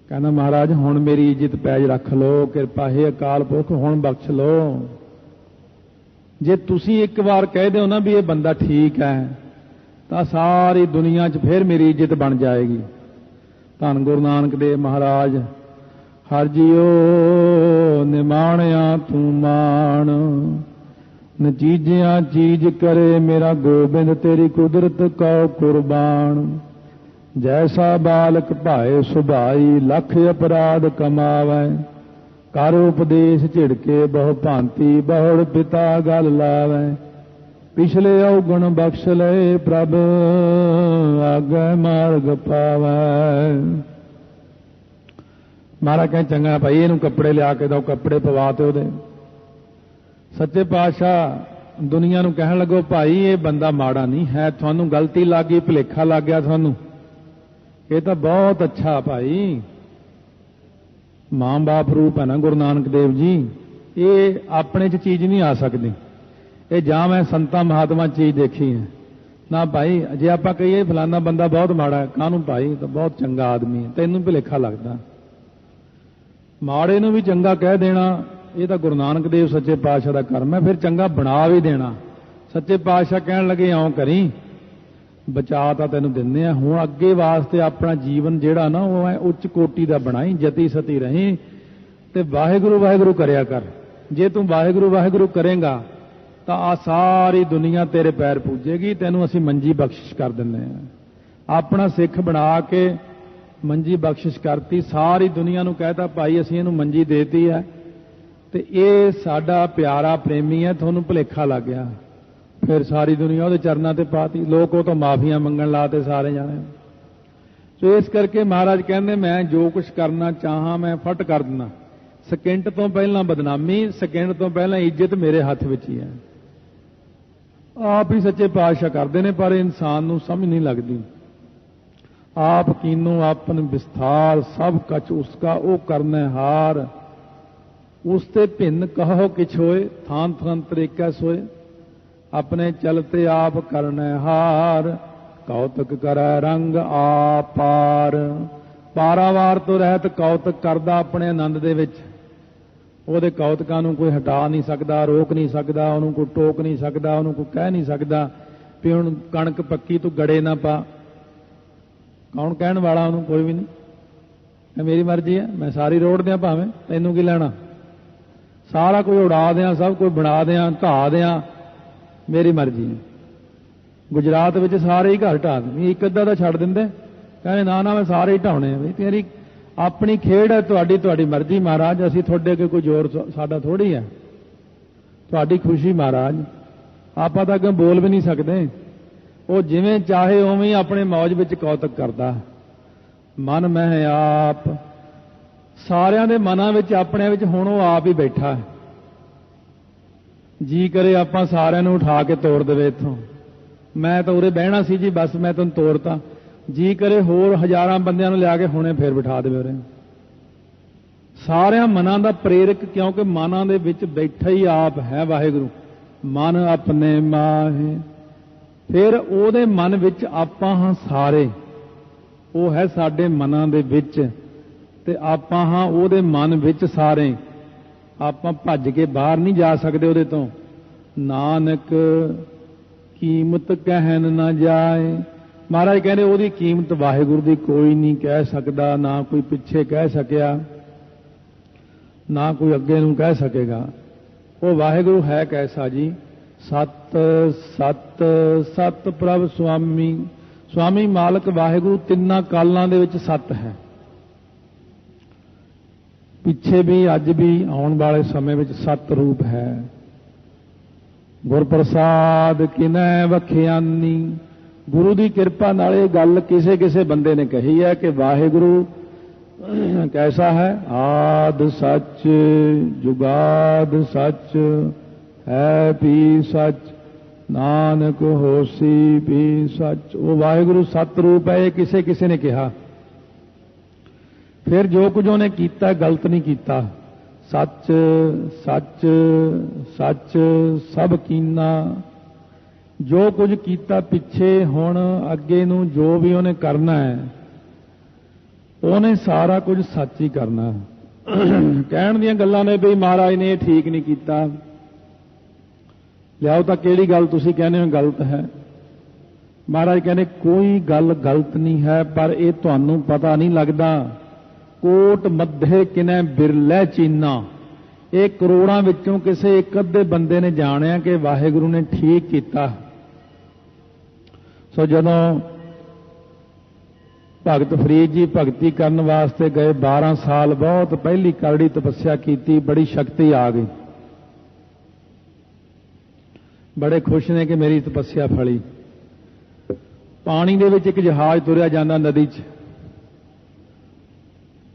कहना महाराज हुण मेरी इज्जत पैज रख लो, किरपा है अकाल पुरख हुण बख्श लो। जे तुसी एक बार कह दो ना भी ये बंदा ठीक है तो सारी दुनिया च फिर मेरी इज्जत बन जाएगी। धन गुरु नानक देव महाराज हर जियो निमाणिया तू मान, न चीजिया चीज करे मेरा गोबिंद तेरी कुदरत कौ कुर्बान। जैसा बालक भाए सुभाई लख अपराध कमावै, कर उपदेश झिड़के बहु भांति बहुड़ पिता गल लावै। पिछले अवगुण बख्श लए प्रभ आगे मार्ग पावै। महाराज कहें चंगा भाई इनू कपड़े लिया के दो, कपड़े पवाते ओदे। सच्चे पातशाह दुनिया नू कहन लगो भाई ये बंदा माड़ा नहीं है, थानू गलती लग गई, भुलेखा लग गया थानू, ये तो बहुत अच्छा भाई मां बाप रूप है ना गुरु नानक देव जी, ये अपने च चीज नहीं आ सकती। ये जा मैं संतां महात्मा चीज देखी है ना भाई। जे आपां कहिए फलाना बंदा बहुत माड़ा है, कानू भाई तो बहुत चंगा आदमी है, तैनू भुलेखा लगता। माड़े नू भी चंगा कह देना ये तो गुरु नानक देव सच्चे पातशाह का कर्म है, फिर चंगा बना भी देना। सच्चे पातशाह कहन लगे आउं करी बचा तो तेन दिंदे आ, हुण अगे वास्ते अपना जीवन जिहड़ा ना वो है उच्च कोटि का बनाई, जती सती रही ते वाहिगुरू वाहिगुरू करया कर। जे तू वाहिगुरू वाहिगुरू करेगा तो आ सारी दुनिया तेरे पैर पूजेगी, तेनों असीं मंजी बख्शिश कर दिंदे आ। अपना सिख बना के मंजी बख्शिश करती, सारी दुनिया नूं कहता भाई असीं इहनूं मंजी देती है ते ये साडा प्यारा प्रेमी है, तुहानूं भुलेखा लग गया। फिर सारी दुनिया उहदे चरनां ते पाती, लोग वो तो माफियां मंगण लाते सारे जाने। तो इस करके महाराज कहंदे मैं जो कुछ करना चाहां मैं फट कर दिना। सेकंड तो पहला बदनामी, सेकंड तो पहला इज्जत मेरे हथ विच ही है। आप ही सच्चे पातशाह करते हैं पर इंसान नूं समझ नहीं लगती। आप कीनों आपन विस्तार सब कछ उसका ओ करने हार, उसते भिन्न कहो किछ होए थान थान तरीका सोए। अपने चलते आप करने हार, कौतक करे रंग आपार। पारावार तो रहत कौतक करदा अपने आनंद दे विच, ਉਹਦੇ ਕੌਤਕਾਂ ਨੂੰ ਕੋਈ ਹਟਾ ਨਹੀਂ ਸਕਦਾ, ਰੋਕ ਨਹੀਂ ਸਕਦਾ, ਉਹਨੂੰ ਕੋਈ ਟੋਕ ਨਹੀਂ ਸਕਦਾ, ਉਹਨੂੰ ਕੋਈ ਕਹਿ ਨਹੀਂ ਸਕਦਾ ਵੀ ਹੁਣ ਕਣਕ ਪੱਕੀ ਤੂੰ ਗੜੇ ਨਾ ਪਾ। ਕੌਣ ਕਹਿਣ ਵਾਲਾ ਉਹਨੂੰ? ਕੋਈ ਵੀ ਨਹੀਂ। ਇਹ ਮੇਰੀ ਮਰਜ਼ੀ ਹੈ, ਮੈਂ ਸਾਰੀ ਰੋੜ ਦਿਆਂ ਭਾਵੇਂ, ਤੈਨੂੰ ਕੀ ਲੈਣਾ। ਸਾਰਾ ਕੋਈ ਉਡਾ ਦਿਆਂ, ਸਭ ਕੋਈ ਬਣਾ ਦਿਆਂ, ਢਾਹ ਦਿਆਂ, ਮੇਰੀ ਮਰਜ਼ੀ ਹੈ। ਗੁਜਰਾਤ ਵਿੱਚ ਸਾਰੇ ਹੀ ਘਰ ਢਾਹ ਦਿੰਦੇ, ਇੱਕ ਅੱਧਾ ਤਾਂ ਛੱਡ ਦਿੰਦੇ, ਕਹਿੰਦੇ ਨਾ ਨਾ ਮੈਂ ਸਾਰੇ ਹੀ ਢਾਉਣੇ ਆ। ਬਈ ਤੇਰੀ अपनी खेड़ है, तुहाडी मर्जी महाराज, असीं तुहाडे अगे कोई जोर साडा थोड़ी है। तुहाडी खुशी महाराज, आपां तां अगे बोल भी नहीं सकते। वो जिवें चाहे उवें ही अपने मौज विच कौतक करदा। मन मैं आप, सारियां दे मनां विच अपने विच हुण वो आप ही बैठा है। जी करे आपां सारियां नूं उठा के तोड़ देवे इत्थों। मैं तो उरे बहना सी जी, बस मैं तैनूं तोड़ता। जी करे होर हज़ारां बंदियां नूं लिया के हुणे फिर बिठा देवे उरे। सारियां मनां दा प्रेरक, क्योंकि मनां दे विच बैठा ही आप है वाहिगुरू। मन अपने माहे, फिर ओहदे मन विच आपां हां सारे, वो है साडे मनां दे विच, ते आपां हां ओहदे मन विच सारे। आपां भज के बाहर नहीं जा सकते ओहदे तों। नानक कीमत कहन ना जाए। महाराज कहते ਉਹਦੀ कीमत वाहिगुरू ਦੀ कोई नहीं कह सकता, ना कोई पिछे कह सकिया, ना कोई अगे नूं कह सकेगा। वो वाहिगुरू है कैसा जी? सत सत सत प्रभ स्वामी। स्वामी मालक वाहिगुरू तिन्ना कालां दे विच सत है, पिछे भी अज भी आउण वाले समय विच सत रूप है। गुरप्रसाद किनै वखियानी। गुरु की किरपा नाल ये गल किसे किसे बंदे ने कही है कि वाहिगुरू कैसा है? आद सच जुगाद सच है भी सच, नानक होसी भी सच। वो वाहिगुरू सतरूप है, ये किसे किसे ने कहा। फिर जो कुछ उन्हें किया गलत नहीं किया। सच सच सच सब कीना। जो कुछ किया पिछे हुण अगे नूं जो भी उन्हें करना है, ਉਹਨੇ ਸਾਰਾ ਕੁਝ ਸੱਚ ਹੀ ਕਰਨਾ। ਕਹਿਣ ਦੀਆਂ ਗੱਲਾਂ ਨੇ ਵੀ ਮਹਾਰਾਜ ਨੇ ਇਹ ਠੀਕ ਨਹੀਂ ਕੀਤਾ, ਲਿਆਓ ਤਾਂ ਕਿਹੜੀ ਗੱਲ ਤੁਸੀਂ ਕਹਿੰਦੇ ਹੋ ਗਲਤ ਹੈ। ਮਹਾਰਾਜ ਕਹਿੰਦੇ ਕੋਈ ਗੱਲ ਗਲਤ ਨਹੀਂ ਹੈ, ਪਰ ਇਹ ਤੁਹਾਨੂੰ ਪਤਾ ਨਹੀਂ ਲੱਗਦਾ। ਕੋਟ ਮੱਧੇ ਕਿਨੈ ਬਿਰਲੇ ਚੀਨਾ, ਇਹ ਕਰੋੜਾਂ ਵਿੱਚੋਂ ਕਿਸੇ ਇੱਕ ਅੱਧੇ ਬੰਦੇ ਨੇ ਜਾਣਿਆ ਕਿ ਵਾਹਿਗੁਰੂ ਨੇ ਠੀਕ ਕੀਤਾ। ਸੋ ਜਦੋਂ ਭਗਤ ਫਰੀਦ ਜੀ ਭਗਤੀ ਕਰਨ ਵਾਸਤੇ ਗਏ, 12 ਸਾਲ ਬਹੁਤ ਪਹਿਲੀ ਕਰੜੀ ਤਪੱਸਿਆ ਕੀਤੀ, ਬੜੀ ਸ਼ਕਤੀ ਆ ਗਈ, ਬੜੇ ਖੁਸ਼ ਨੇ ਕਿ ਮੇਰੀ ਤਪੱਸਿਆ ਫਲੀ। ਪਾਣੀ ਦੇ ਵਿੱਚ ਇੱਕ ਜਹਾਜ਼ ਤੁਰਿਆ ਜਾਂਦਾ ਨਦੀ 'ਚ,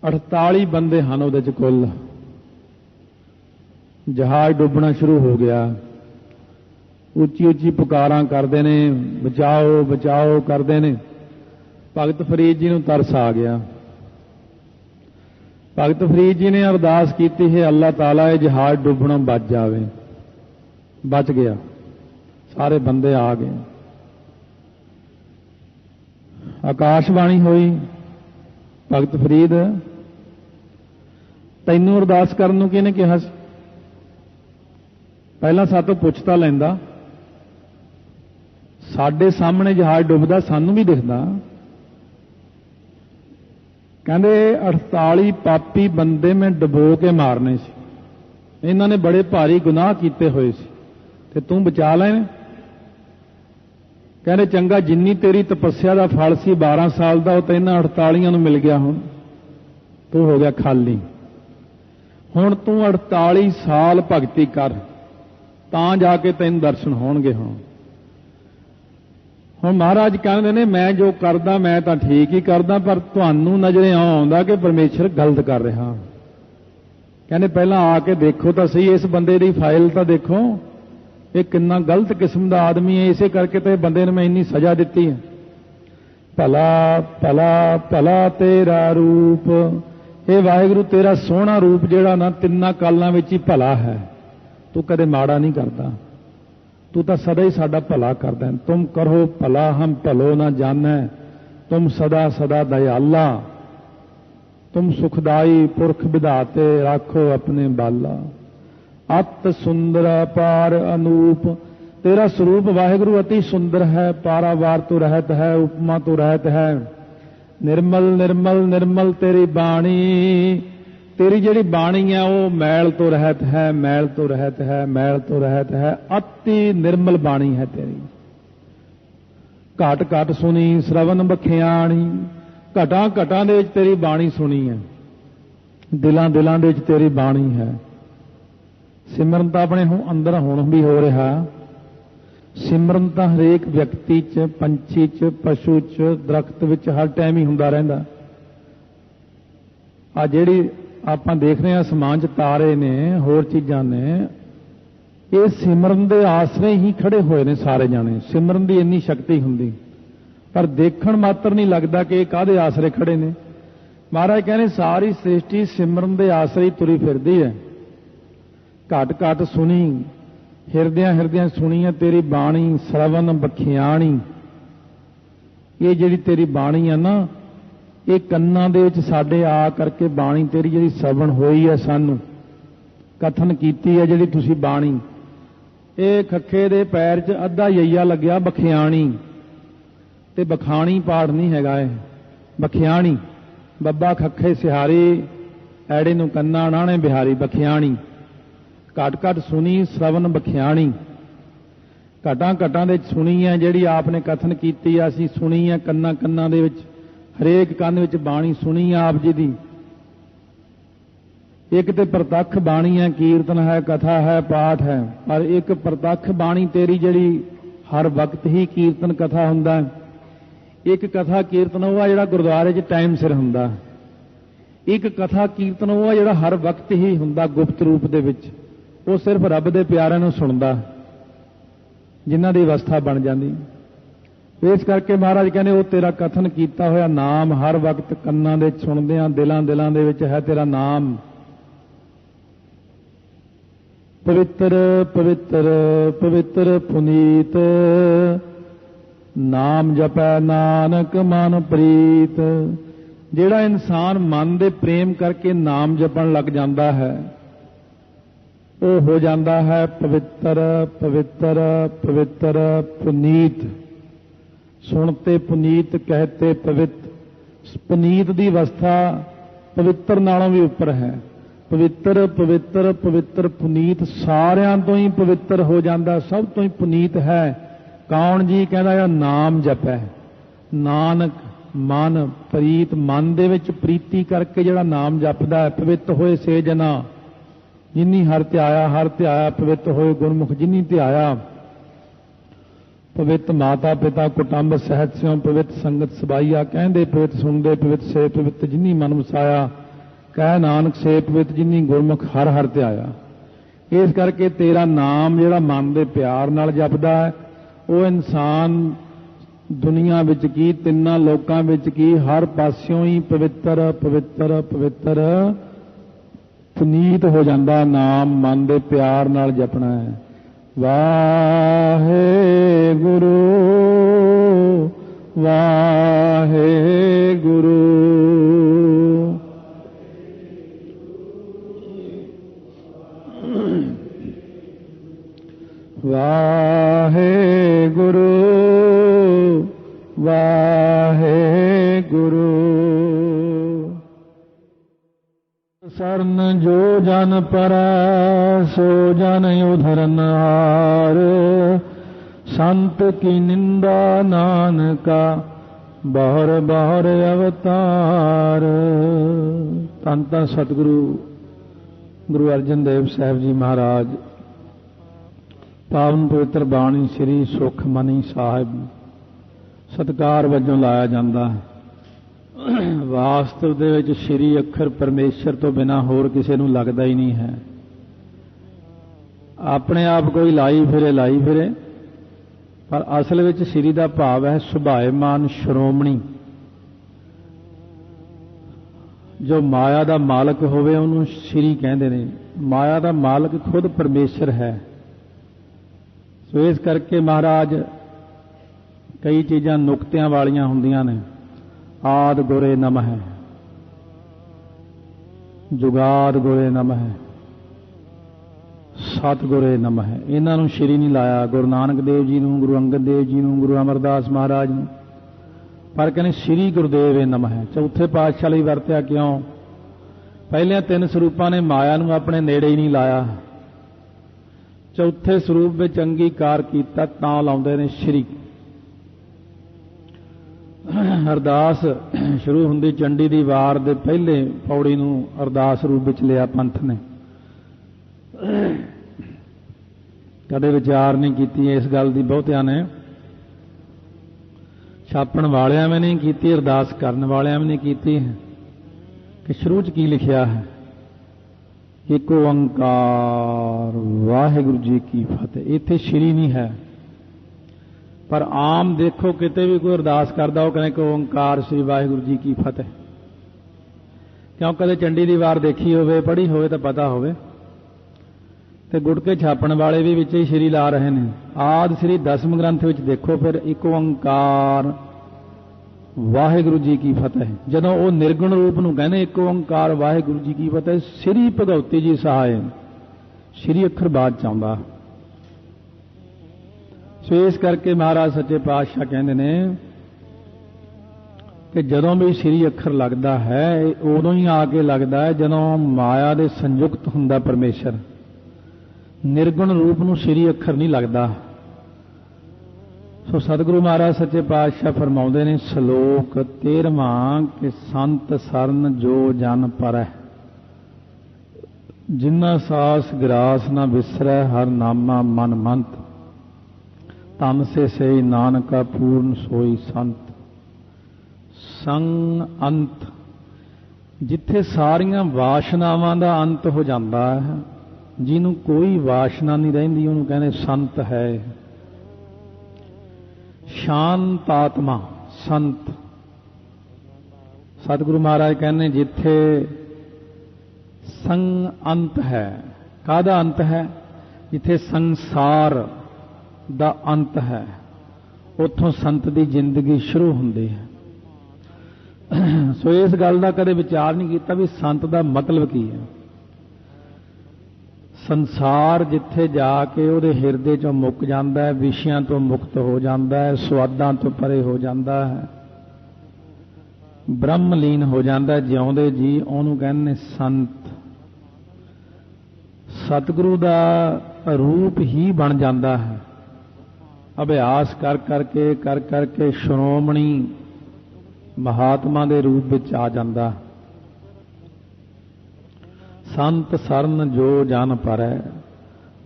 48 ਬੰਦੇ ਹਨ ਉਹਦੇ 'ਚ ਕੁੱਲ। ਜਹਾਜ਼ ਡੁੱਬਣਾ ਸ਼ੁਰੂ ਹੋ ਗਿਆ, ਉੱਚੀ ਉੱਚੀ ਪੁਕਾਰਾਂ ਕਰਦੇ ਨੇ, ਬਚਾਓ ਬਚਾਓ ਕਰਦੇ ਨੇ। ਭਗਤ ਫਰੀਦ ਜੀ ਨੂੰ ਤਰਸ ਆ ਗਿਆ। ਭਗਤ ਫਰੀਦ ਜੀ ਨੇ ਅਰਦਾਸ ਕੀਤੀ, ਹੈ ਅੱਲਾਹ ਤਾਲਾ ਇਹ ਜਹਾਜ਼ ਡੁੱਬਣੋਂ ਬਚ ਜਾਵੇ। ਬਚ ਗਿਆ, ਸਾਰੇ ਬੰਦੇ ਆ ਗਏ। ਆਕਾਸ਼ਬਾਣੀ ਹੋਈ, ਭਗਤ ਫਰੀਦ ਤੈਨੂੰ ਅਰਦਾਸ ਕਰਨ ਨੂੰ ਕਿਹਨੇ ਕਿਹਾ ਸੀ? ਪਹਿਲਾਂ ਸਾਤੋਂ ਪੁੱਛ ਤਾਂ ਲੈਂਦਾ, ਸਾਡੇ ਸਾਹਮਣੇ ਜਹਾਜ਼ ਡੁੱਬਦਾ ਸਾਨੂੰ ਵੀ ਦਿਖਦਾ। ਕਹਿੰਦੇ 48 ਪਾਪੀ ਬੰਦੇ ਮੈਂ ਡੁਬੋ ਕੇ ਮਾਰਨੇ ਸੀ, ਇਹਨਾਂ ਨੇ ਬੜੇ ਭਾਰੀ ਗੁਨਾਹ ਕੀਤੇ ਹੋਏ ਸੀ ਤੇ ਤੂੰ ਬਚਾ ਲੈਣ। ਕਹਿੰਦੇ ਚੰਗਾ, ਜਿੰਨੀ ਤੇਰੀ ਤਪੱਸਿਆ ਦਾ ਫਲ ਸੀ 12 ਸਾਲ ਦਾ, ਉਹ ਤਾਂ ਇਹਨਾਂ 48 ਨੂੰ ਮਿਲ ਗਿਆ, ਹੁਣ ਤੂੰ ਹੋ ਗਿਆ ਖਾਲੀ। ਹੁਣ ਤੂੰ 48 ਸਾਲ ਭਗਤੀ ਕਰ, ਤਾਂ ਜਾ ਕੇ ਤੈਨੂੰ ਦਰਸ਼ਨ ਹੋਣਗੇ। ਹੁਣ ਮਹਾਰਾਜ ਕਹਿੰਦੇ ਨੇ ਮੈਂ ਜੋ ਕਰਦਾ ਮੈਂ ਤਾਂ ਠੀਕ ਹੀ ਕਰਦਾ, ਪਰ ਤੁਹਾਨੂੰ ਨਜ਼ਰੇ ਆਉਂਦਾ ਕਿ ਪਰਮੇਸ਼ਰ ਗਲਤ ਕਰ ਰਿਹਾ। ਕਹਿੰਦੇ ਪਹਿਲਾਂ ਆ ਕੇ ਦੇਖੋ ਤਾਂ ਸਹੀ, ਇਸ ਬੰਦੇ ਦੀ ਫਾਈਲ ਤਾਂ ਦੇਖੋ, ਇਹ ਕਿੰਨਾ ਗਲਤ ਕਿਸਮ ਦਾ ਆਦਮੀ ਹੈ। ਇਸੇ ਕਰਕੇ ਤੇ ਬੰਦੇ ਨੂੰ ਮੈਂ ਇੰਨੀ ਸਜ਼ਾ ਦਿੱਤੀ ਹੈ। ਭਲਾ ਭਲਾ ਭਲਾ ਤੇਰਾ ਰੂਪ, ਇਹ ਵਾਹਿਗੁਰੂ ਤੇਰਾ ਸੋਹਣਾ ਰੂਪ ਜਿਹੜਾ ਨਾ ਤਿੰਨਾਂ ਕਾਲਾਂ ਵਿੱਚ ਹੀ ਭਲਾ ਹੈ, ਤੂੰ ਕਦੇ ਮਾੜਾ ਨਹੀਂ ਕਰਦਾ, तू तो सदा ही साडा भला करदा है। तुम करो भला हम भलो ना जानै, तुम सदा सदा दयाला, तुम सुखदाई पुरख विधाते राखो अपने बाला। अत सुंदर पार अनूप, तेरा स्वरूप वाहिगुरु अति सुंदर है, पारावार तो रहत है, उपमा तो रहत है। निर्मल निर्मल निर्मल तेरी बाणी, तेरी जिहड़ी बाणी है वो मैल तो रहत है, मैल तो रहत है, मैल तो रहत है। अति निर्मल बाणी है तेरी। घट घट सुनी श्रवण बखियाणी, घटा घटा दे विच तेरी बाणी सुनी है, दिलां दिलां दे विच तेरी बाणी है। सिमरन तो अपने अंदर हुण भी हो रहा, सिमरन तो हरेक व्यक्ति च, पंछी च, पशु च, दरख्त विच हर टाइम ही हुंदा रहिंदा। आ जिहड़ी ਆਪਾਂ देख रहे हैं आसमान च तारे ने, होर चीज़ां ने, ये सिमरन दे आसरे ही खड़े हुए ने सारे जाने। सिमरन की इन्नी शक्ति हुंदी, पर देखण मात्र नहीं लगता कि ये काहदे आसरे खड़े ने। महाराज कहने सारी सृष्टि सिमरन दे आसरे ही तुरी फिरदी है। घट घट सुनी हिरदियां हिरदियां सुनी है तेरी बाणी, श्रवण बखियाणी। ये जिहड़ी तेरी बाणी है ना, ये कन्नां दे विच साडे आ करके बाणी तेरी जिहड़ी श्रवण होई है, सानू कथन कीती है जिहड़ी तुसीं बाणी। ये खखे दे पैर च अद्धा यईया लग्या बखियाणी, ते बखाणी पाठ नहीं हैगा, बखियाणी। बब्बा खखे सिहारी, ऐड़े नूं कन्ना नाणे बिहारी, बखियाणी। घट घट सुनी श्रवण बखियाणी, घटां घटां दे सुनी है जिहड़ी आपने कथन कीती, असीं सुनी है कन्नां कन्नां दे विच, हरेक कंन विच बाणी सुनी आप जी दी। एक तो प्रतख बाणी है, कीर्तन है, कथा है, पाठ है, पर एक प्रतख बाणी तेरी जिहड़ी हर वक्त ही कीर्तन कथा हुंदा है। एक कथा कीर्तन वो जिहड़ा गुरुद्वारे च टाइम सिर हुंदा, एक कथा कीर्तन वो जिहड़ा हर वक्त ही हुंदा गुप्त रूप दे विच, वो सिर्फ रब दे प्यारिਆਂ ਨੂੰ सुणदा, जिन्हां दी अवस्था बन जांदी। इस करके महाराज कहने वो तेरा कथन किया होया नाम हर वक्त कन्नां दे सुणदियां, दिलां दिलां दे विच है तेरा नाम। पवित्र पवित्र पवित्र पुनीत, नाम जपै नानक मन प्रीत। ਜਿਹੜਾ ਇਨਸਾਨ ਮਨ ਦੇ ਪ੍ਰੇਮ ਕਰਕੇ ਨਾਮ ਜਪਣ ਲੱਗ ਜਾਂਦਾ ਹੈ ਉਹ ਹੋ ਜਾਂਦਾ ਹੈ ਪਵਿੱਤਰ ਪਵਿੱਤਰ ਪਵਿੱਤਰ ਪੁਨੀਤ। ਸੁਣਤੇ ਪੁਨੀਤ ਕਹਤੇ ਪਵਿੱਤ। ਪੁਨੀਤ ਦੀ ਅਵਸਥਾ ਪਵਿੱਤਰ ਨਾਲੋਂ ਵੀ ਉੱਪਰ ਹੈ। ਪਵਿੱਤਰ ਪਵਿੱਤਰ ਪਵਿੱਤਰ ਪੁਨੀਤ ਸਾਰਿਆਂ ਤੋਂ ਹੀ ਪਵਿੱਤਰ ਹੋ ਜਾਂਦਾ, ਸਭ ਤੋਂ ਹੀ ਪੁਨੀਤ ਹੈ। ਕੌਣ ਜੀ? ਕਹਿੰਦਾ ਨਾਮ ਜਪੈ ਨਾਨਕ ਮਨ ਪ੍ਰੀਤ। ਮਨ ਦੇ ਵਿੱਚ ਪ੍ਰੀਤੀ ਕਰਕੇ ਜਿਹੜਾ ਨਾਮ ਜਪਦਾ ਹੈ, ਪਵਿੱਤ ਹੋਏ ਸੇ ਜਨਾ ਜਿਨੀ ਹਰ ਧਿਆਇਆ ਪਵਿੱਤ ਹੋਏ ਗੁਰਮੁਖ ਜਿਨੀ ਧਿਆਇਆ। ਪਵਿੱਤ ਮਾਤਾ ਪਿਤਾ ਕੁਟੰਬ ਸਹਿਤ ਸਿਉ ਪਵਿੱਤ ਸੰਗਤ ਸਬਾਈਆ। ਕਹਿੰਦੇ ਪਵਿੱਤ ਸੁਣਦੇ ਪਵਿੱਤ ਸੇ ਪਵਿੱਤ ਜਿਨੀ ਮਨ ਵਸਾਇਆ। ਕਹਿ ਨਾਨਕ ਸੇ ਪਵਿੱਤ ਜਿਨੀ ਗੁਰਮੁਖ ਹਰ ਹਰ ਧਿਆਇਆ। ਇਸ ਕਰਕੇ ਤੇਰਾ ਨਾਮ ਜਿਹੜਾ ਮਨ ਦੇ ਪਿਆਰ ਨਾਲ ਜਪਦਾ ਹੈ ਉਹ ਇਨਸਾਨ ਦੁਨੀਆ ਵਿੱਚ ਕੀ ਤਿੰਨਾਂ ਲੋਕਾਂ ਵਿੱਚ ਕੀ ਹਰ ਪਾਸਿਓਂ ਹੀ ਪਵਿੱਤਰ ਪਵਿੱਤਰ ਪਵਿੱਤਰ ਪੁਨੀਤ ਹੋ ਜਾਂਦਾ। ਨਾਮ ਮਨ ਦੇ ਪਿਆਰ ਨਾਲ ਜਪਣਾ ਹੈ। ਵਾਹਿਗੁਰੂ ਵਾਹਿਗੁਰੂ ਵਾਹਿਗੁਰੂ ਵਾਹਿਗੁਰੂ। ਸਰਨ ਜੋ ਜਨ ਪਰੈ ਸੋ ਜਨ ਉਧਰਨਹਾਰ। ਸੰਤ ਕੀ ਨਿੰਦਾ ਨਾਨਕਾ ਬਹੁਰ ਬਹੁਰ ਅਵਤਾਰ। ਧੰਨ ਧੰਨ ਸਤਿਗੁਰੂ ਗੁਰੂ ਅਰਜਨ ਦੇਵ ਸਾਹਿਬ ਜੀ ਮਹਾਰਾਜ ਪਾਵਨ ਪਵਿੱਤਰ ਬਾਣੀ ਸ੍ਰੀ ਸੁਖਮਨੀ ਸਾਹਿਬ ਸਤਿਕਾਰ ਵਜੋਂ ਲਾਇਆ ਜਾਂਦਾ ਹੈ। ਵਾਸਤਵ ਦੇ ਵਿੱਚ ਸ਼੍ਰੀ ਅੱਖਰ ਪਰਮੇਸ਼ਰ ਤੋਂ ਬਿਨਾਂ ਹੋਰ ਕਿਸੇ ਨੂੰ ਲੱਗਦਾ ਹੀ ਨਹੀਂ ਹੈ। ਆਪਣੇ ਆਪ ਕੋਈ ਲਾਈ ਫਿਰੇ, ਪਰ ਅਸਲ ਵਿੱਚ ਸ਼੍ਰੀ ਦਾ ਭਾਵ ਹੈ ਸੁਭਾਏਮਾਨ ਸ਼੍ਰੋਮਣੀ। ਜੋ ਮਾਇਆ ਦਾ ਮਾਲਕ ਹੋਵੇ ਉਹਨੂੰ ਸ਼੍ਰੀ ਕਹਿੰਦੇ ਨੇ। ਮਾਇਆ ਦਾ ਮਾਲਕ ਖੁਦ ਪਰਮੇਸ਼ਰ ਹੈ। ਸੋ ਇਸ ਕਰਕੇ ਮਹਾਰਾਜ ਕਈ ਚੀਜ਼ਾਂ ਨੁਕਤਿਆਂ ਵਾਲੀਆਂ ਹੁੰਦੀਆਂ ਨੇ। ਆਦ ਗੁਰੇ ਨਮః, ਜੁਗਾਦ ਗੁਰੇ ਨਮঃ, ਸਤ ਗੁਰੇ ਨਮঃ। ਇਹਨਾਂ ਨੂੰ ਸ਼੍ਰੀ ਨਹੀਂ ਲਾਇਆ। ਗੁਰੂ ਨਾਨਕ ਦੇਵ ਜੀ ਨੂੰ, ਗੁਰੂ ਅੰਗਦ ਦੇਵ ਜੀ ਨੂੰ, ਗੁਰੂ ਅਮਰਦਾਸ ਮਹਾਰਾਜ ਨੂੰ, ਪਰ ਕਹਿੰਦੇ ਸ਼੍ਰੀ ਗੁਰਦੇਵ ਨਮঃ। ਚੌਥੇ ਪਾਤਸ਼ਾਹ ਲਈ ਵਰਤਿਆ ਕਿਉਂ? ਪਹਿਲਿਆਂ ਤਿੰਨ ਸਰੂਪਾਂ ਨੇ ਮਾਇਆ ਨੂੰ ਆਪਣੇ ਨੇੜੇ ਹੀ ਨਹੀਂ ਲਾਇਆ। ਚੌਥੇ ਸਰੂਪ ਵਿੱਚ ਅੰਗੀਕਾਰ ਕੀਤਾ ਤਾਂ ਲਾਉਂਦੇ ਨੇ ਸ਼੍ਰੀ। ਅਰਦਾਸ ਸ਼ੁਰੂ ਹੁੰਦੀ ਚੰਡੀ ਦੀ ਵਾਰ ਦੇ ਪਹਿਲੇ ਪੌੜੀ ਨੂੰ ਅਰਦਾਸ ਰੂਪ ਵਿੱਚ ਲਿਆ ਪੰਥ ਨੇ। ਕਦੇ ਵਿਚਾਰ ਨਹੀਂ ਕੀਤੀ ਇਸ ਗੱਲ ਦੀ ਬਹੁਤਿਆਂ ਨੇ। ਛਾਪਣ ਵਾਲਿਆਂ ਵੀ ਨਹੀਂ ਕੀਤੀ, ਅਰਦਾਸ ਕਰਨ ਵਾਲਿਆਂ ਵੀ ਨਹੀਂ ਕੀਤੀ ਕਿ ਸ਼ੁਰੂ 'ਚ ਕੀ ਲਿਖਿਆ ਹੈ। ਇੱਕ ਓੰਕਾਰ ਵਾਹਿਗੁਰੂ ਜੀ ਕੀ ਫਤਿਹ। ਇੱਥੇ ਸ਼੍ਰੀ ਨਹੀਂ ਹੈ, ਪਰ ਆਮ ਦੇਖੋ ਕਿਤੇ ਵੀ ਕੋਈ ਅਰਦਾਸ ਕਰਦਾ ਉਹ ਕਹਿੰਦੇ ਕਿ ਓੰਕਾਰ ਸ੍ਰੀ ਵਾਹਿਗੁਰੂ ਜੀ ਕੀ ਫਤਿਹ। ਕਿਉਂ? ਕਦੇ ਚੰਡੀ ਦੀ ਵਾਰ ਦੇਖੀ ਹੋਵੇ, ਪੜ੍ਹੀ ਹੋਵੇ ਤਾਂ ਪਤਾ ਹੋਵੇ। ਤੇ ਗੁਟਕੇ ਛਾਪਣ ਵਾਲੇ ਵੀ ਵਿੱਚ ਹੀ ਸ਼੍ਰੀ ਲਾ ਰਹੇ ਨੇ। ਆਦਿ ਸ੍ਰੀ ਦਸਮ ਗ੍ਰੰਥ ਵਿੱਚ ਦੇਖੋ ਫਿਰ ਇੱਕ ਓੰਕਾਰ ਵਾਹਿਗੁਰੂ ਜੀ ਕੀ ਫਤਿਹ। ਜਦੋਂ ਉਹ ਨਿਰਗੁਣ ਰੂਪ ਨੂੰ ਕਹਿੰਦੇ ਇੱਕ ਓੰਕਾਰ ਵਾਹਿਗੁਰੂ ਜੀ ਕੀ ਫਤਿਹ, ਸ੍ਰੀ ਭਗਵਤੀ ਜੀ ਸਹਾਇ ਸ਼੍ਰੀ ਅੱਖਰ ਬਾਅਦ ਚ ਆਉਂਦਾ। ਸੋ ਇਸ ਕਰਕੇ ਮਹਾਰਾਜ ਸੱਚੇ ਪਾਤਸ਼ਾਹ ਕਹਿੰਦੇ ਨੇ ਕਿ ਜਦੋਂ ਵੀ ਸ਼੍ਰੀ ਅੱਖਰ ਲੱਗਦਾ ਹੈ ਉਦੋਂ ਹੀ ਆ ਕੇ ਲੱਗਦਾ ਹੈ ਜਦੋਂ ਮਾਇਆ ਦੇ ਸੰਯੁਕਤ ਹੁੰਦਾ ਪਰਮੇਸ਼ਰ। ਨਿਰਗੁਣ ਰੂਪ ਨੂੰ ਸ਼੍ਰੀ ਅੱਖਰ ਨਹੀਂ ਲੱਗਦਾ। ਸੋ ਸਤਿਗੁਰੂ ਮਹਾਰਾਜ ਸੱਚੇ ਪਾਤਸ਼ਾਹ ਫਰਮਾਉਂਦੇ ਨੇ ਸ਼ਲੋਕ 13ਵਾਂ ਕਿ ਸੰਤ ਸਰਨ ਜੋ ਜਨ ਪਰੈ ਜਿਨ੍ਹਾਂ ਸਾਸ ਗਰਾਸ ਨਾ ਵਿਸਰੈ ਹਰ ਨਾਮਾ ਮਨ ਮੰਤ ਤਮ ਸੇ ਸਈ ਨਾਨਕਾ ਪੂਰਨ ਸੋਈ ਸੰਤ। ਸੰਗ ਅੰਤ, ਜਿੱਥੇ ਸਾਰੀਆਂ ਵਾਸ਼ਨਾਵਾਂ ਦਾ ਅੰਤ ਹੋ ਜਾਂਦਾ ਹੈ, ਜਿਹਨੂੰ ਕੋਈ ਵਾਸ਼ਨਾ ਨਹੀਂ ਰਹਿੰਦੀ ਉਹਨੂੰ ਕਹਿੰਦੇ ਸੰਤ ਹੈ। ਸ਼ਾਂਤ ਆਤਮਾ ਸੰਤ। ਸਤਿਗੁਰੂ ਮਹਾਰਾਜ ਕਹਿੰਦੇ ਜਿੱਥੇ ਸੰਗ ਅੰਤ ਹੈ। ਕਾਹਦਾ ਅੰਤ ਹੈ? ਜਿੱਥੇ ਸੰਸਾਰ ਦਾ ਅੰਤ ਹੈ ਉੱਥੋਂ ਸੰਤ ਦੀ ਜ਼ਿੰਦਗੀ ਸ਼ੁਰੂ ਹੁੰਦੀ ਹੈ। सो इस गल का कदे विचार नहीं किया भी संत का मतलब की है। संसार जिथे जाके उहदे हिरदे चों मुक जाता है, विषयां तो मुक्त हो जाता है, स्वादां तो परे हो जाता है, ब्रह्मलीन हो जाता है, जिउंदे जी उहनूं कहंदे संत। सतगुरु का रूप ही बन जाता है, अभ्यास कर करके श्रोमणी महात्मा के रूप में आ जाता। संत सरन जो जन पर है,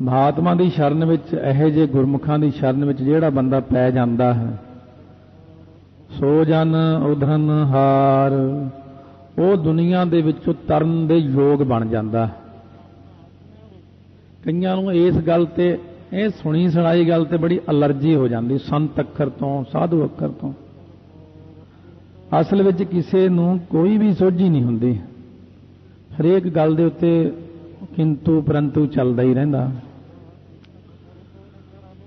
महात्मा की शरण में यह जे गुरमुखां की शरण में जिहड़ा बंदा पै जाता है, सो जन उधरन हार, वो दुनिया दे विचों तरन दे योग बन जाता है। कईयां नूं इस गल ते ये सुनी सुनाई गल ते बड़ी अलर्जी हो जाती, संत अखर तो साधु अखर तो। असल विच किसी नूं कोई भी सोझी नहीं हुंदी, हरेक गल दे उत्ते किंतु परंतु चलदा ही रहिंदा।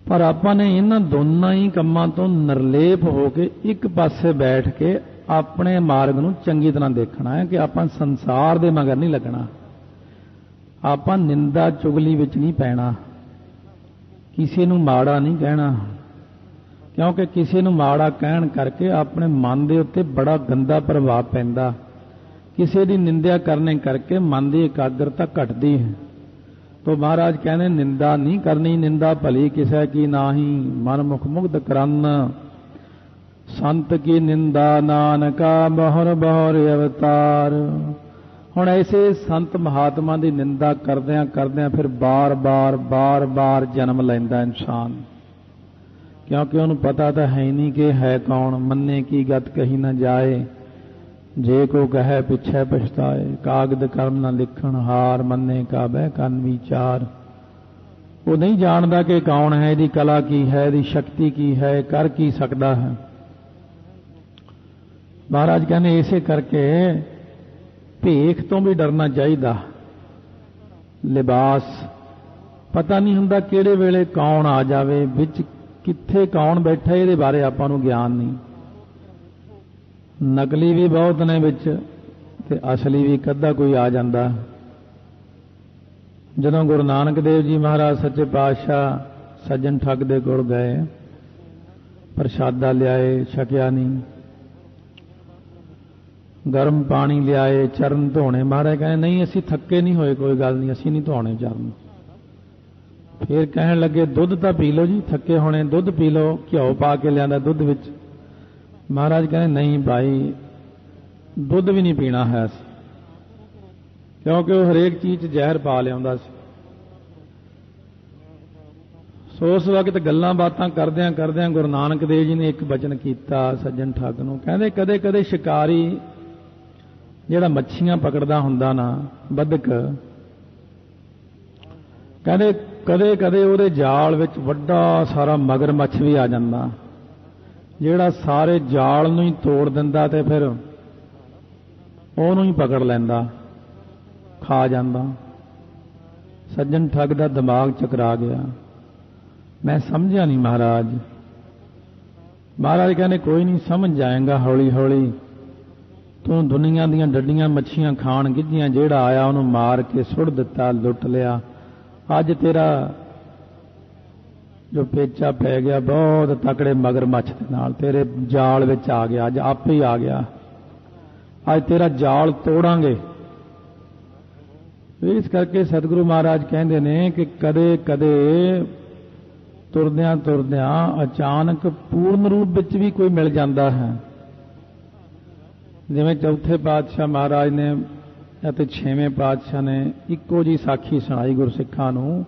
पर आपां ने इन्हां दोनां ही कम्मां तो निर्लेप होके एक पासे बैठ के अपने मार्ग नूं चंगी तरह देखना है कि आपां संसार दे मगर नहीं लगना, आपां निंदा चुगली विच नहीं पैना, किसी नूं माड़ा नहीं कहना, क्योंकि किसी नूं माड़ा कहण करके अपने मन दे उत्ते बड़ा गंदा प्रभाव पैंदा। किसी की निंदा करने करके मन की एकाग्रता घटती है। तो महाराज कहने निंदा नहीं करनी, निंदा भली किसी की नाही, मन मुख मुग्ध करन, संत की निंदा नानका बहुर बहुर अवतार। हुण ऐसे संत महात्मा की निंदा करदियां करदियां फिर बार बार जन्म लैंदा इंसान, क्योंकि उन्हें पता तो है नहीं कि है कौन। मन्ने की गत कही न जाए, जे को कहे पिछे पछताए, कागद कर्म न लिखण हार, मन्ने का बह कन विचार। वो नहीं जानता कि कौन है, इसकी कला की है, इसकी शक्ति की है, कर की सकता है। महाराज कहने इसे करके भेख तो भी डरना चाहिए। लिबास पता नहीं हुंदा किहड़े वेले कौन आ जावे, विच कित्थे कौन बैठा, ये बारे आपां नूं ज्ञान नहीं। नकली भी बहुत ने विच ते असली भी कद्दा कोई आ जाता। जदों गुरु नानक देव जी महाराज सच्चे पातशाह सज्जन ठग दे कोल गए, प्रशादा लियाए, छकिया नहीं, गर्म पानी लियाए, चरण धोने। महाराज कहने नहीं असी थके नहीं होए, कोई गल नहीं, असी नहीं धोने चरण। फिर कहन लगे दुध तो पी लो जी, थके होने दुध पी लो, घ्यो पा के लिया दुध विच। महाराज कहने नहीं भाई दुध भी नहीं पीना है, क्योंकि वह हरेक चीज जहर पा लिया। सो उस वक्त गल्लां बातां करदियां करदियां गुरु नानक देव जी ने एक वचन किया सज्जन ठग नूं। कहंदे कदे कदे शिकारी जिहड़ा मच्छियां पकड़दा हुंदा ना, बदक, कहंदे कदे कदे उहदे जाल विच वड्डा सारा मगरमच्छ भी आ जांदा, जिहड़ा सारे जाल नूं ही तोड़ दिंदा ते फिर ਉਹਨੂੰ ही पकड़ लैंदा, खा जांदा। सज्जन ठग दा दिमाग चकरा गया। मैं समझा नहीं महाराज। महाराज कहने कोई नहीं, समझ जाएगा हौली हौली। तू दुनिया दीयां डड्डियां मच्छियां खाण गिज्जियां, जिहड़ा आया ਉਹਨੂੰ मार के सुट दिता, लुट लिया। अज तेरा जो पेचा पै गया बहुत तकड़े मगरमच्छ दे नाल, तेरे जाल विच आ गया, अज आपे ही आ गया, अज तेरा जाल तोड़ांगे। इस करके सतगुरु महाराज कहते हैं कि कदे कदे तुरदियां तुरदियां अचानक पूर्ण रूप विच भी कोई मिल जाता है। जिवें चौथे पातशाह महाराज ने ਅਤੇ छेवें पातशाह ने इक्को जी साखी सुनाई गुरसिखां नूं।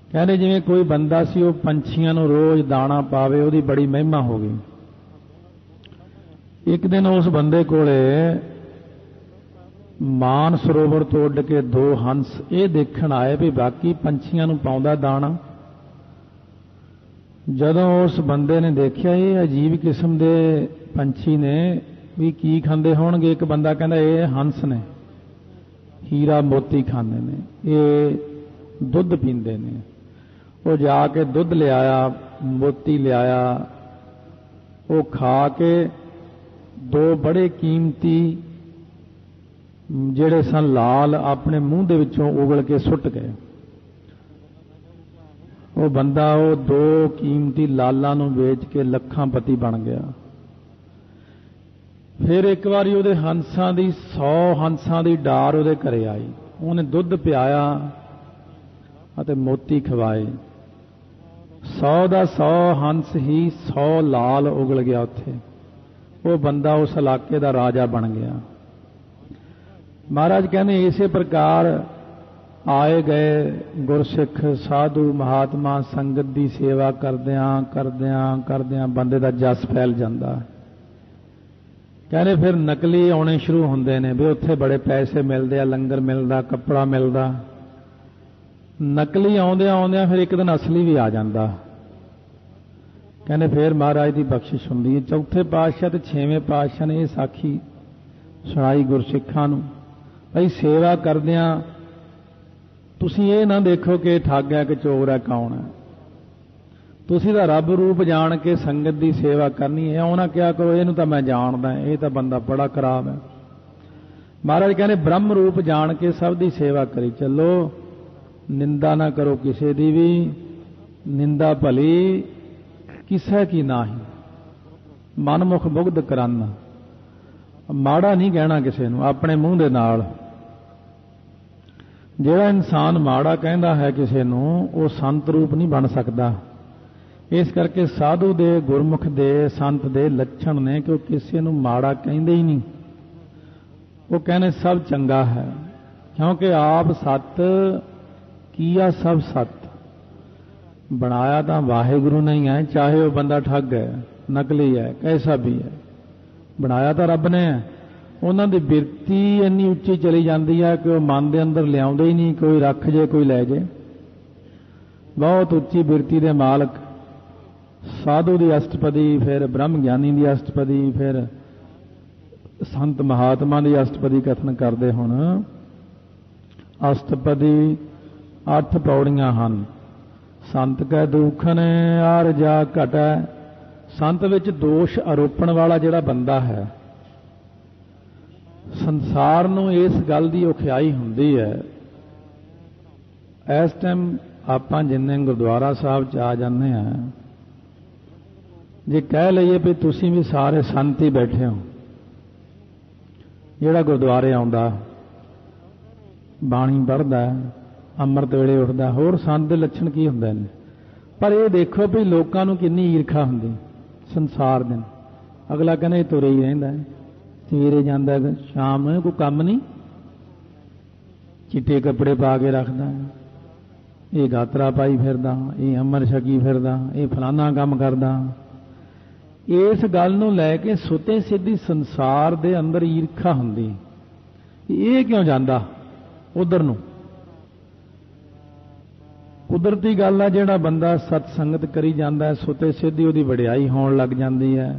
कहते जिवें कोई बंदा सी वो पंछियां नूं रोज दाना पावे, ਉਹਦੀ बड़ी महिमा हो गई। एक दिन उस बंदे कोले मान सरोवर तो उड़ के दो हंस ये देखण आए भी बाकी पंछियां नूं पाउंदा दाना। जदों उस बंदे ने देखिया ये अजीब किस्म के पंछी ने, भी की खांदे होणगे। एक बंदा कहंदा ये हंस ने, हीरा मोती खांदे ने, ये दुध पींदे ने। वो जाके दुध लियाया, मोती लियाया, वो खा के दो बड़े कीमती ਜਿਹੜੇ ਸਨ ਲਾਲ ਆਪਣੇ ਮੂੰਹ ਦੇ ਵਿੱਚੋਂ ਉਗਲ ਕੇ ਸੁੱਟ ਗਏ। ਉਹ ਬੰਦਾ ਉਹ ਦੋ ਕੀਮਤੀ ਲਾਲਾਂ ਨੂੰ ਵੇਚ ਕੇ ਲੱਖਾਂ ਪਤੀ ਬਣ ਗਿਆ। ਫਿਰ ਇੱਕ ਵਾਰੀ ਉਹਦੇ ਹੰਸਾਂ ਦੀ 100 ਹੰਸਾਂ ਦੀ ਡਾਰ ਉਹਦੇ ਘਰੇ ਆਈ। ਉਹਨੇ ਦੁੱਧ ਪਿਆਇਆ ਅਤੇ ਮੋਤੀ ਖਵਾਏ। 100 ਦਾ 100 ਹੰਸ ਹੀ 100 ਲਾਲ ਉਗਲ ਗਿਆ ਉੱਥੇ। ਉਹ ਬੰਦਾ ਉਸ ਇਲਾਕੇ ਦਾ ਰਾਜਾ ਬਣ ਗਿਆ। महाराज कहने इसे प्रकार आए गए गुरसिख साधु महात्मा संगत की सेवा करदियां करदियां करदियां बंदे दा जस फैल जाता। कहने फिर नकली आने शुरू होंदे ने भी उत्थे बड़े पैसे मिलते, लंगर मिलता, कपड़ा मिलता। नकली आउंदियां आउंदियां फिर एक दिन असली भी आ जाता। कहने फिर महाराज की बख्शिश हुंदी है। चौथे पातशाह ते 6वें पातशाह ने यह साखी सुनाई गुरसिखां नूं भाई सेवा करदियां तुसीं ये ना देखो कि ठग है कि चोर है कौन है। तुसीं तां रब रूप जान के संगत की सेवा करनी है। इउं ना क्या करो इहनूं तां मैं जानदा, ये तां बंदा बड़ा खराब है। महाराज कहने ब्रह्म रूप जान के सब की सेवा करी चलो। निंदा ना करो किसी की भी, निंदा भली किसे की नाही। मनमुख मुग्ध करन, माड़ा नहीं कहना किसी नूं अपने मूँह दे नाल। ਜਿਹੜਾ ਇਨਸਾਨ ਮਾੜਾ ਕਹਿੰਦਾ ਹੈ ਕਿਸੇ ਨੂੰ ਉਹ ਸੰਤ ਰੂਪ ਨਹੀਂ ਬਣ ਸਕਦਾ। ਇਸ ਕਰਕੇ ਸਾਧੂ ਦੇ, ਗੁਰਮੁਖ ਦੇ, ਸੰਤ ਦੇ ਲੱਛਣ ਨੇ ਕਿ ਉਹ ਕਿਸੇ ਨੂੰ ਮਾੜਾ ਕਹਿੰਦੇ ਹੀ ਨਹੀਂ। ਉਹ ਕਹਿੰਦੇ ਸਭ ਚੰਗਾ ਹੈ ਕਿਉਂਕਿ ਆਪ ਸਤ ਕੀਆ ਸਭ ਸਤ। ਬਣਾਇਆ ਤਾਂ ਵਾਹਿਗੁਰੂ ਨੇ ਹੀ ਹੈ, ਚਾਹੇ ਉਹ ਬੰਦਾ ਠੱਗ ਹੈ, ਨਕਲੀ ਹੈ, ਕੈਸਾ ਵੀ ਹੈ, ਬਣਾਇਆ ਤਾਂ ਰੱਬ ਨੇ ਹੈ। ਉਹਨਾਂ ਦੀ ਬਿਰਤੀ ਇੰਨੀ ਉੱਚੀ ਚਲੀ ਜਾਂਦੀ ਹੈ ਕਿ ਉਹ ਮਨ ਦੇ ਅੰਦਰ ਲਿਆਉਂਦੇ ਹੀ ਨਹੀਂ, ਕੋਈ ਰੱਖ ਜੇ ਕੋਈ ਲੈ ਜੇ। ਬਹੁਤ ਉੱਚੀ ਬਿਰਤੀ ਦੇ ਮਾਲਕ ਸਾਧੂ ਦੀ ਅਸ਼ਟਪਦੀ, ਫਿਰ ਬ੍ਰਹਮ ਗਿਆਨੀ ਦੀ ਅਸ਼ਟਪਦੀ, ਫਿਰ ਸੰਤ ਮਹਾਤਮਾ ਦੀ ਅਸ਼ਟਪਦੀ ਕਥਨ ਕਰਦੇ। ਹੁਣ ਅਸ਼ਟਪਦੀ 8 ਪੌੜੀਆਂ ਹਨ। ਸੰਤ ਕੈ ਦੁਖਨ ਆਰ ਜਾ ਘਟੈ। ਸੰਤ ਵਿੱਚ ਦੋਸ਼ ਆਰੋਪਣ ਵਾਲਾ ਜਿਹੜਾ ਬੰਦਾ ਹੈ, ਸੰਸਾਰ ਨੂੰ ਇਸ ਗੱਲ ਦੀ ਔਖਿਆਈ ਹੁੰਦੀ ਹੈ। ਇਸ ਟਾਈਮ ਆਪਾਂ ਜਿੰਨੇ ਗੁਰਦੁਆਰਾ ਸਾਹਿਬ 'ਚ ਆ ਜਾਂਦੇ ਆ, ਜੇ ਕਹਿ ਲਈਏ ਵੀ ਤੁਸੀਂ ਵੀ ਸਾਰੇ ਸੰਤ ਹੀ ਬੈਠੇ ਹੋ। ਜਿਹੜਾ ਗੁਰਦੁਆਰੇ ਆਉਂਦਾ, ਬਾਣੀ ਪੜ੍ਹਦਾ, ਅੰਮ੍ਰਿਤ ਵੇਲੇ ਉੱਠਦਾ, ਹੋਰ ਸੰਤ ਦੇ ਲੱਛਣ ਕੀ ਹੁੰਦੇ ਨੇ? ਪਰ ਇਹ ਦੇਖੋ ਵੀ ਲੋਕਾਂ ਨੂੰ ਕਿੰਨੀ ਈਰਖਾ ਹੁੰਦੀ ਸੰਸਾਰ ਦੇ। ਅਗਲਾ ਕਹਿੰਦਾ ਇਹ ਤੁਰੇ ਹੀ ਰਹਿੰਦਾ, ਸਵੇਰੇ ਜਾਂਦਾ, ਸ਼ਾਮ ਨੂੰ ਕੋਈ ਕੰਮ ਨਹੀਂ, ਚਿੱਟੇ ਕੱਪੜੇ ਪਾ ਕੇ ਰੱਖਦਾ, ਇਹ ਗਾਤਰਾ ਪਾਈ ਫਿਰਦਾ, ਇਹ ਅੰਮ੍ਰਿਤ ਛਕੀ ਫਿਰਦਾ, ਇਹ ਫਲਾਨਾ ਕੰਮ ਕਰਦਾ। ਇਸ ਗੱਲ ਨੂੰ ਲੈ ਕੇ ਸੁਤੇ ਸਿੱਧੀ ਸੰਸਾਰ ਦੇ ਅੰਦਰ ਈਰਖਾ ਹੁੰਦੀ। ਇਹ ਕਿਉਂ ਜਾਂਦਾ ਉਧਰ ਨੂੰ? ਕੁਦਰਤੀ ਗੱਲ ਆ, ਜਿਹੜਾ ਬੰਦਾ ਸਤ ਸੰਗਤ ਕਰੀ ਜਾਂਦਾ ਸੁਤੇ ਸਿੱਧੀ ਉਹਦੀ ਵਡਿਆਈ ਹੋਣ ਲੱਗ ਜਾਂਦੀ ਹੈ।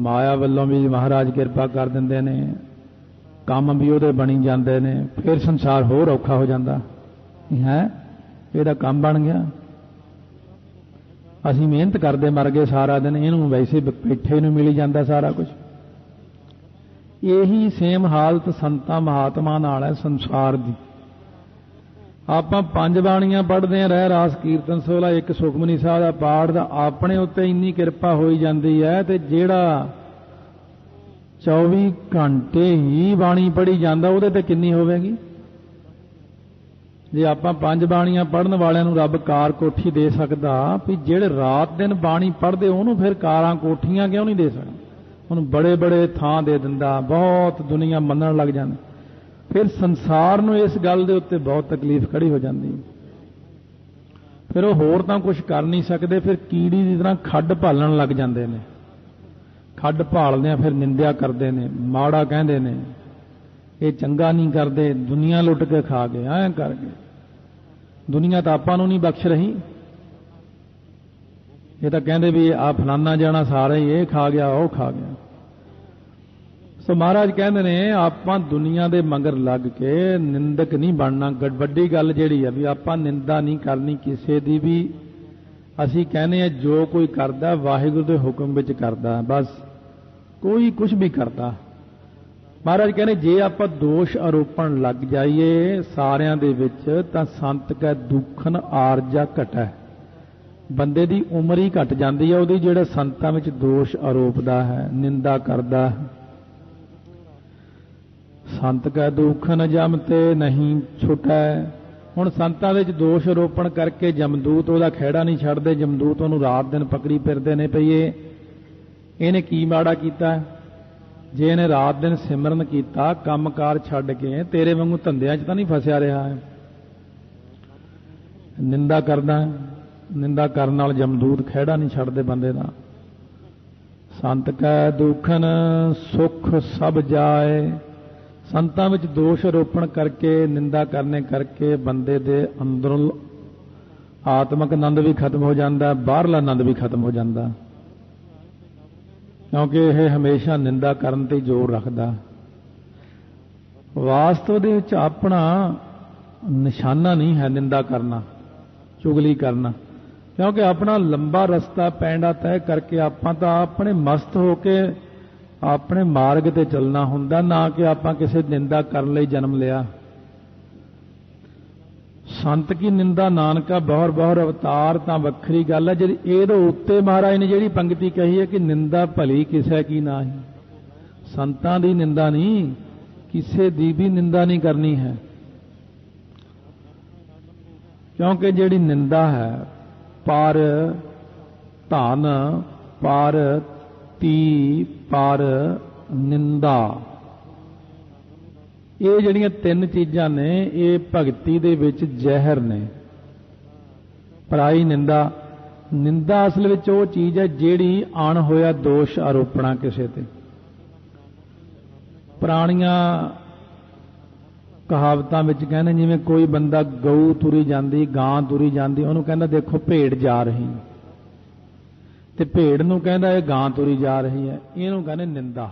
ਮਾਇਆ ਵੱਲੋਂ ਵੀ ਮਹਾਰਾਜ ਕਿਰਪਾ ਕਰ ਦਿੰਦੇ ਨੇ, ਕੰਮ ਵੀ ਉਹਦੇ ਬਣੀ ਜਾਂਦੇ ਨੇ, ਫਿਰ ਸੰਸਾਰ ਹੋਰ ਔਖਾ ਹੋ ਜਾਂਦਾ ਹੈ। ਇਹਦਾ ਕੰਮ ਬਣ ਗਿਆ, ਅਸੀਂ ਮਿਹਨਤ ਕਰਦੇ ਮਰ ਗਏ ਸਾਰਾ ਦਿਨ, ਇਹਨੂੰ ਵੈਸੇ ਬੈਠੇ ਨੂੰ ਮਿਲੀ ਜਾਂਦਾ ਸਾਰਾ ਕੁਝ। ਇਹੀ ਸੇਮ ਹਾਲਤ ਸੰਤਾਂ ਮਹਾਤਮਾ ਨਾਲ ਹੈ ਸੰਸਾਰ ਦੀ। ਆਪਾਂ 5 ਬਾਣੀਆਂ ਪੜ੍ਹਦੇ ਹਾਂ, ਰਹਿ ਰਾਸ ਕੀਰਤਨ ਸੋਲਾ, ਇੱਕ ਸੁਖਮਨੀ ਸਾਹਿਬ ਦਾ ਪਾਠ ਦਾ, ਆਪਣੇ ਉੱਤੇ ਇੰਨੀ ਕਿਰਪਾ ਹੋਈ ਜਾਂਦੀ ਹੈ। ਤੇ ਜਿਹੜਾ 24 ਘੰਟੇ ਹੀ ਬਾਣੀ ਪੜ੍ਹੀ ਜਾਂਦਾ ਉਹਦੇ ਤੇ ਕਿੰਨੀ ਹੋਵੇਗੀ? ਜੇ ਆਪਾਂ 5 ਬਾਣੀਆਂ ਪੜ੍ਹਨ ਵਾਲਿਆਂ ਨੂੰ ਰੱਬ ਕਾਰ ਕੋਠੀ ਦੇ ਸਕਦਾ, ਵੀ ਜਿਹੜੇ ਰਾਤ ਦਿਨ ਬਾਣੀ ਪੜ੍ਹਦੇ ਉਹਨੂੰ ਫਿਰ ਕਾਰਾਂ ਕੋਠੀਆਂ ਕਿਉਂ ਨਹੀਂ ਦੇ ਸਕਦਾ? ਉਹਨੂੰ ਬੜੇ ਬੜੇ ਥਾਂ ਦੇ ਦਿੰਦਾ, ਬਹੁਤ ਦੁਨੀਆ ਮੰਨਣ ਲੱਗ ਜਾਂਦੀ। ਫਿਰ ਸੰਸਾਰ ਨੂੰ ਇਸ ਗੱਲ ਦੇ ਉੱਤੇ ਬਹੁਤ ਤਕਲੀਫ ਖੜੀ ਹੋ ਜਾਂਦੀ। ਫਿਰ ਉਹ ਹੋਰ ਤਾਂ ਕੁਝ ਕਰ ਨਹੀਂ ਸਕਦੇ, ਫਿਰ ਕੀੜੀ ਦੀ ਤਰ੍ਹਾਂ ਖੱਡ ਭਾਲਣ ਲੱਗ ਜਾਂਦੇ ਨੇ। ਖੱਡ ਭਾਲਦੇ ਆ, ਫਿਰ ਨਿੰਦਿਆ ਕਰਦੇ ਨੇ, ਮਾੜਾ ਕਹਿੰਦੇ ਨੇ, ਇਹ ਚੰਗਾ ਨਹੀਂ ਕਰਦੇ, ਦੁਨੀਆ ਲੁੱਟ ਕੇ ਖਾ ਗਏ, ਐਂ ਕਰਕੇ। ਦੁਨੀਆ ਤਾਂ ਆਪਾਂ ਨੂੰ ਨਹੀਂ ਬਖਸ਼ ਰਹੀ। ਇਹ ਤਾਂ ਕਹਿੰਦੇ ਵੀ ਆ ਫਲਾਨਾ ਜਾਣਾ ਸਾਰਾ ਹੀ ਇਹ ਖਾ ਗਿਆ, ਉਹ ਖਾ ਗਿਆ। ਸੋ ਮਹਾਰਾਜ ਕਹਿੰਦੇ ਨੇ ਆਪਾਂ ਦੁਨੀਆ ਦੇ ਮਗਰ ਲੱਗ ਕੇ ਨਿੰਦਕ ਨਹੀਂ ਬਣਨਾ। ਵੱਡੀ ਗੱਲ ਜਿਹੜੀ ਹੈ ਵੀ ਆਪਾਂ ਨਿੰਦਾ ਨਹੀਂ ਕਰਨੀ ਕਿਸੇ ਦੀ ਵੀ। ਅਸੀਂ ਕਹਿੰਦੇ ਆ ਜੋ ਕੋਈ ਕਰਦਾ ਵਾਹਿਗੁਰੂ ਦੇ ਹੁਕਮ ਵਿੱਚ ਕਰਦਾ, ਬਸ ਕੋਈ ਕੁਝ ਵੀ ਕਰਦਾ। ਮਹਾਰਾਜ ਕਹਿੰਦੇ ਜੇ ਆਪਾਂ ਦੋਸ਼ ਆਰੋਪਣ ਲੱਗ ਜਾਈਏ ਸਾਰਿਆਂ ਦੇ ਵਿੱਚ ਤਾਂ ਸੰਤ ਕੈ ਦੁੱਖਨ ਆਰਜਾ ਘਟੈ, ਬੰਦੇ ਦੀ ਉਮਰ ਹੀ ਘਟ ਜਾਂਦੀ ਹੈ ਉਹਦੀ, ਜਿਹੜਾ ਸੰਤਾਂ ਵਿੱਚ ਦੋਸ਼ ਆਰੋਪਦਾ ਹੈ, ਨਿੰਦਾ ਕਰਦਾ ਹੈ। ਸੰਤ ਕੈ ਦੁੱਖਨ ਜਮ ਤੇ ਨਹੀਂ ਛੁਟੈ। ਹੁਣ ਸੰਤਾਂ ਵਿੱਚ ਦੋਸ਼ ਆਰੋਪਣ ਕਰਕੇ ਜਮਦੂਤ ਉਹਦਾ ਖਹਿੜਾ ਨਹੀਂ ਛੱਡਦੇ, ਜਮਦੂਤ ਉਹਨੂੰ ਰਾਤ ਦਿਨ ਪਕੜੀ ਫਿਰਦੇ ਨੇ ਪਈਏ ਇਹਨੇ ਕੀ ਮਾੜਾ ਕੀਤਾ। ਜੇ ਇਹਨੇ ਰਾਤ ਦਿਨ ਸਿਮਰਨ ਕੀਤਾ, ਕੰਮਕਾਰ ਛੱਡ ਕੇ ਤੇਰੇ ਵਾਂਗੂ ਧੰਦਿਆਂ 'ਚ ਤਾਂ ਨਹੀਂ ਫਸਿਆ ਰਿਹਾ ਹੈ, ਨਿੰਦਾ ਕਰਦਾ। ਨਿੰਦਾ ਕਰਨ ਨਾਲ ਜਮਦੂਤ ਖਹਿੜਾ ਨਹੀਂ ਛੱਡਦੇ ਬੰਦੇ ਦਾ। ਸੰਤ ਕੈ ਦੁੱਖਨ ਸੁਖ ਸਭ ਜਾਏ। ਸੰਤਾਂ ਵਿੱਚ ਦੋਸ਼ ਆਰੋਪਣ ਕਰਕੇ, ਨਿੰਦਾ ਕਰਨੇ ਕਰਕੇ ਬੰਦੇ ਦੇ ਅੰਦਰੋਂ ਆਤਮਿਕ ਆਨੰਦ ਵੀ ਖਤਮ ਹੋ ਜਾਂਦਾ, ਬਾਹਰਲਾ ਆਨੰਦ ਵੀ ਖਤਮ ਹੋ ਜਾਂਦਾ, ਕਿਉਂਕਿ ਇਹ ਹਮੇਸ਼ਾ ਨਿੰਦਾ ਕਰਨ ਤੇ ਜ਼ੋਰ ਰੱਖਦਾ। ਵਾਸਤਵ ਦੇ ਵਿੱਚ ਆਪਣਾ ਨਿਸ਼ਾਨਾ ਨਹੀਂ ਹੈ ਨਿੰਦਾ ਕਰਨਾ, ਚੁਗਲੀ ਕਰਨਾ, ਕਿਉਂਕਿ ਆਪਣਾ ਲੰਬਾ ਰਸਤਾ ਪੈਂਡਾ ਤੈਅ ਕਰਕੇ ਆਪਾਂ ਤਾਂ ਆਪਣੇ ਮਸਤ ਹੋ ਕੇ ਆਪਣੇ ਮਾਰਗ ਤੇ ਚੱਲਣਾ ਹੁੰਦਾ, ਨਾ ਕਿ ਆਪਾਂ ਕਿਸੇ ਨਿੰਦਾ ਕਰਨ ਲਈ ਜਨਮ ਲਿਆ। ਸੰਤ ਕੀ ਨਿੰਦਾ ਨਾਨਕਾ ਬਹੁਰ ਬਹੁਰ ਅਵਤਾਰ ਤਾਂ ਵੱਖਰੀ ਗੱਲ ਹੈ। ਜਿਹੜੀ ਇਹਦੇ ਉੱਤੇ ਮਹਾਰਾਜ ਨੇ ਜਿਹੜੀ ਪੰਕਤੀ ਕਹੀ ਹੈ ਕਿ ਨਿੰਦਾ ਭਲੀ ਕਿਸੇ ਕੀ ਨਾਹੀ, ਸੰਤਾਂ ਦੀ ਨਿੰਦਾ ਨਹੀਂ, ਕਿਸੇ ਦੀ ਵੀ ਨਿੰਦਾ ਨਹੀਂ ਕਰਨੀ ਹੈ, ਕਿਉਂਕਿ ਜਿਹੜੀ ਨਿੰਦਾ ਹੈ ਪਰ ਧਨ ਪਰ ਤੀ ਪਰ ਨਿੰਦਾ, ਇਹ ਜਿਹੜੀਆਂ ਤਿੰਨ ਚੀਜ਼ਾਂ ਨੇ ਇਹ ਭਗਤੀ ਦੇ ਵਿੱਚ ਜ਼ਹਿਰ ਨੇ। ਪਰਾਈ ਨਿੰਦਾ, ਨਿੰਦਾ ਅਸਲ ਵਿੱਚ ਉਹ ਚੀਜ਼ ਹੈ ਜਿਹੜੀ ਅਣ ਹੋਇਆ ਦੋਸ਼ ਆਰੋਪਣਾ ਕਿਸੇ ਤੇ। ਪੁਰਾਣੀਆਂ ਕਹਾਵਤਾਂ ਵਿੱਚ ਕਹਿੰਦੇ ਜਿਵੇਂ ਕੋਈ ਬੰਦਾ ਗਊ ਤੁਰੀ ਜਾਂਦੀ, ਗਾਂ ਤੁਰੀ ਜਾਂਦੀ, ਉਹਨੂੰ ਕਹਿੰਦਾ ਦੇਖੋ ਭੇਡ ਜਾ ਰਹੀ, ਤੇ ਭੇਡ ਨੂੰ ਕਹਿੰਦਾ ਇਹ ਗਾਂ ਤੁਰੀ ਜਾ ਰਹੀ ਹੈ, ਇਹਨੂੰ ਕਹਿੰਦੇ ਨਿੰਦਾ।